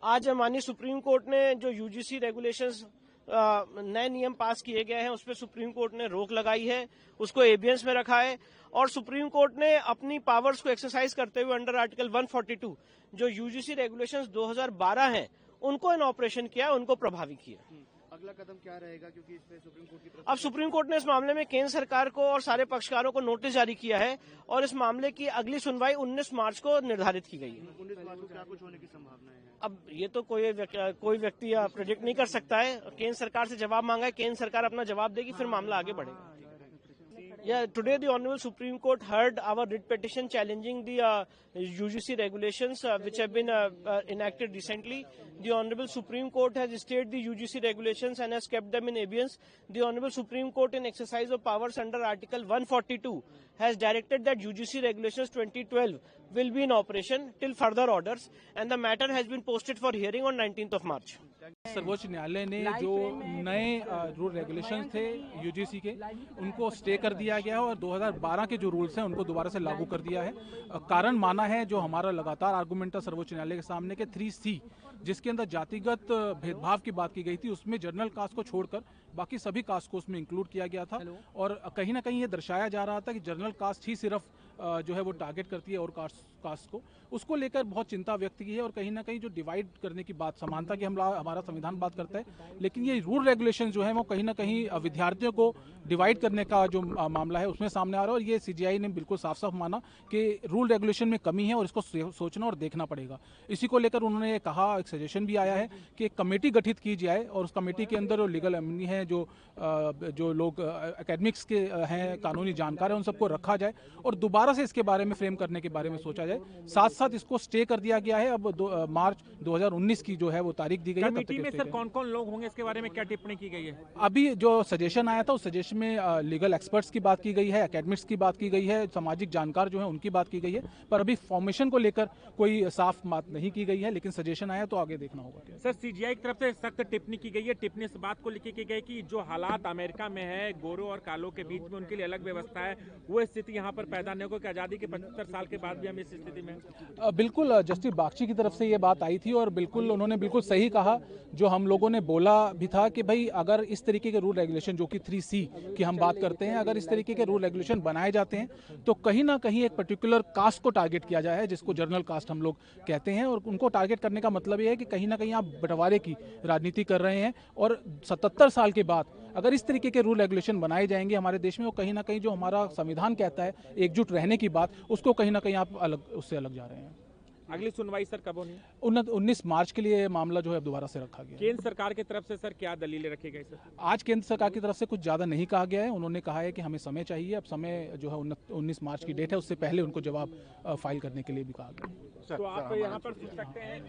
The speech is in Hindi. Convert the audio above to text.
आज माननीय सुप्रीम कोर्ट ने जो यूजीसी रेगुलेशंस नए नियम पास किए गए हैं उस पर सुप्रीम कोर्ट ने रोक लगाई है, उसको एबियंस में रखा है और सुप्रीम कोर्ट ने अपनी पावर्स को एक्सरसाइज करते हुए अंडर आर्टिकल 142 जो यूजीसी रेगुलेशंस 2012 हैं उनको इन ऑपरेशन किया, उनको प्रभावी किया। अगला कदम क्या रहेगा, क्योंकि इस पे सुप्रीम कोर्ट की तरफ अब सुप्रीम कोर्ट ने इस मामले में केंद्र सरकार को और सारे पक्षकारों को नोटिस जारी किया है और इस मामले की अगली सुनवाई 19 मार्च को निर्धारित की गई है। 19 मार्च को क्या कुछ होने की संभावना है? अब ये तो कोई व्यक्ति प्रेडिक्ट नहीं कर सकता है। केंद्र सरकार से जवाब मांगा है, केंद्र सरकार अपना जवाब देगी, फिर मामला आगे बढ़ेगा। Yeah, today the Honorable Supreme Court heard our writ petition challenging the UGC regulations which have been enacted recently. The Honorable Supreme Court has stayed the UGC regulations and has kept them in abeyance. The Honorable Supreme Court, in exercise of powers under Article 142, has directed that UGC regulations 2012 will be in operation till further orders, and the matter has been posted for hearing on 19th of March. सर्वोच्च न्यायालय ने जो नए रूल रेगुलेशंस थे यूजीसी के उनको स्टे कर दिया गया है और 2012 के जो रूल्स हैं उनको दोबारा से लागू कर दिया है। कारण माना है जो हमारा लगातार आर्गुमेंट था सर्वोच्च न्यायालय के सामने के 3C जिसके अंदर जातिगत भेदभाव की बात की गई थी, उसमें जनरल कास्ट को छोड़कर बाकी सभी कास्ट को उसमें इंक्लूड किया गया था और कहीं ना कहीं ये दर्शाया जा रहा था कि जनरल कास्ट ही सिर्फ जो है वो टारगेट करती है और कास्ट को, उसको लेकर बहुत चिंता व्यक्त की है और कहीं ना कहीं जो डिवाइड करने की बात, समानता की हमारा संविधान बात करता है, लेकिन ये रूल रेगुलेशन जो है वो कहीं ना कहीं विद्यार्थियों को डिवाइड करने का जो मामला है उसमें सामने आ रहा है और ये सीजीआई ने बिल्कुल साफ साफ माना कि रूल रेगुलेशन में कमी है और इसको सोचना और देखना पड़ेगा। इसी को लेकर उन्होंने कहा, एक सजेशन भी आया है कि एक कमेटी गठित की जाए और उस कमेटी के अंदर लीगल एमनी है, जो लोग एकेडमिक्स के हैं, कानूनी जानकार हैं, उन सबको रखा जाए और दोबारा से इसके बारे में फ्रेम करने के बारे में सोचा जाए। साथ साथ इसको स्टे कर दिया गया है। अब मार्च 2019 की जो है वो तारीख दी गई है। कमेटी में सर कौन कौन लोग होंगे, इसके बारे में क्या टिप्पणी की गई है? अभी जो सजेशन आया था उस सजेशन में लीगल एक्सपर्ट्स की बात की गई है, एकेडमिक्स की बात की गई है, सामाजिक जानकार जो है उनकी बात की गई है, पर अभी फॉर्मेशन को लेकर कोई साफ बात नहीं की गई है, लेकिन सजेशन आया तो आगे देखना होगा। सर सीजीआई की तरफ से सख्त टिप्पणी की गई है, टिप्पणी इस बात को लिखी की गई कि जो हालात अमेरिका में है, गोरों और कालों के बीच में उनके लिए अलग व्यवस्था है, वो स्थिति यहाँ पर पैदा नहीं हो कि आजादी के 75 साल के बाद भी हम इस स्थिति में। बिल्कुल जस्टिस बागची की तरफ से ये बात आई थी और बिल्कुल उन्होंने बिल्कुल सही कहा जो हम लोगों ने बोला भी था कि भाई अगर इस तरीके के रूल रेगुलेशन जो कि 3C की हम बात करते हैं, अगर इस तरीके के रूल रेगुलेशन बनाए जाते हैं तो कहीं ना कहीं एक पर्टिकुलर कास्ट को टारगेट किया जाए जिसको जनरल कास्ट हम लोग कहते हैं और उनको टारगेट करने का मतलब ये है कि कहीं ना कहीं आप बंटवारे की राजनीति कर रहे हैं और 77 साल के बाद अगर इस तरीके के रूल रेगुलेशन बनाए जाएंगे हमारे देश में, वो कहीं ना कहीं जो हमारा संविधान कहता है एकजुट रहने की बात, उसको कहीं ना कहीं आप उससे अलग जा रहे हैं। अगली सुनवाई सर कब होनी? 19 मार्च के लिए मामला जो है दोबारा से रखा गया। केंद्र सरकार की तरफ से सर क्या दलीलें रखी गई सर? आज केंद्र सरकार की तरफ से कुछ ज्यादा नहीं कहा गया है। उन्होंने कहा है कि हमें समय चाहिए। अब समय जो है 19 मार्च की डेट है, उससे पहले उनको जवाब फाइल करने के लिए भी कहा गया। तो आप यहाँ पर पूछ सकते हैं